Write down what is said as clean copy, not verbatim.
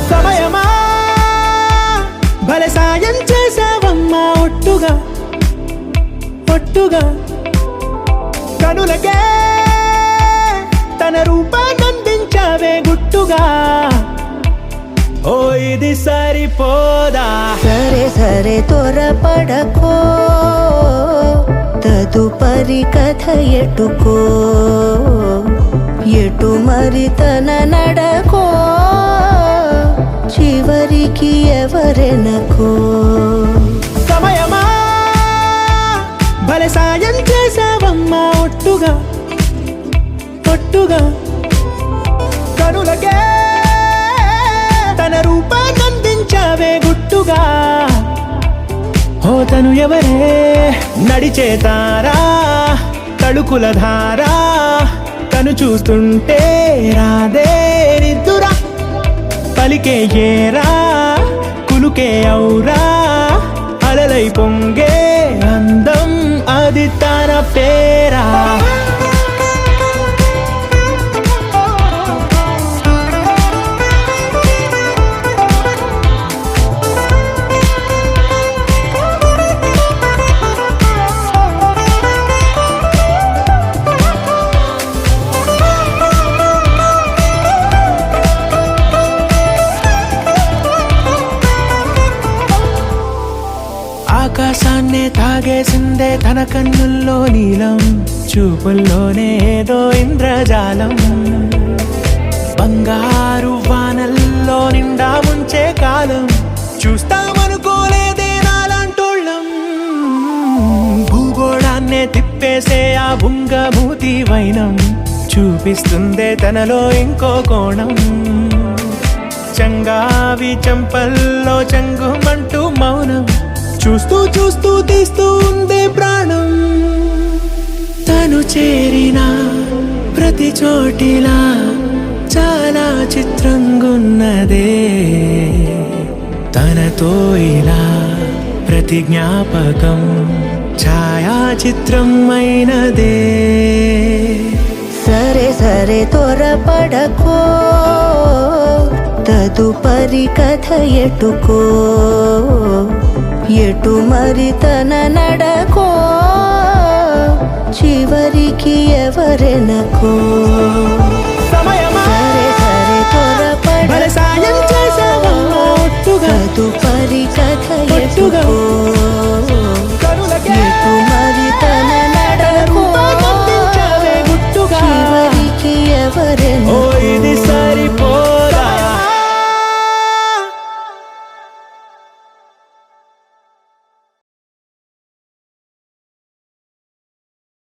సమయమా భలే సాయం చేసావమ్మా ఒట్టుగా ఒట్టుగా కనులకే తన రూపాన్నందించావే గుట్టుగా ఓ ఇది సరిపోదా సరే సరే త్వరపడకో తదుపరి కథ ఎటుకో ఎటు మరి తన నడకో చివరికి ఎవరెనకో సమయమా భలే సాయం చేసావమ్మా ఒట్టుగా ఒట్టుగా కనులకే తన రూపాన్నందించావే గుట్టుగా ఓ తను ఎవరే నడిచే తారా తడుకుల ధారా తను చూస్తుంటే రాదే నిద్దురా పలికే ఏరా కులుకే ఔరా అలలై పొంగే అందం అది తన పేరా ఆకాశాన్నే తాగేసిందే తన కన్నుల్లో నీలం చూపుల్లోనే ఏదో ఇంద్రజాలం బంగారు వానల్లో నిండా ముంచే కాలం చూస్తామనుకోలేదే నాలాంటోళ్ళం భూగోళాన్నే తిప్పేసే ఆ బుంగమూతి వైనం చూపిస్తుందే తనలో ఇంకో కోణం చంగావి చెంపల్లో చంగుమంటూ మౌనం చూస్తూ చూస్తూ తీస్తూ ఉందే ప్రాణం తను చేరిన ప్రతి చోటిలా చాలా చిత్రంగున్నదే తనతో ఇలా ప్రతి జ్ఞాపకం ఛాయాచిత్రం అయినదే సరే సరే త్వరపడకో తదుపరి కథ ఎటుకో ఎటు మరి తన నడకో చివరికి ఎవరెనకో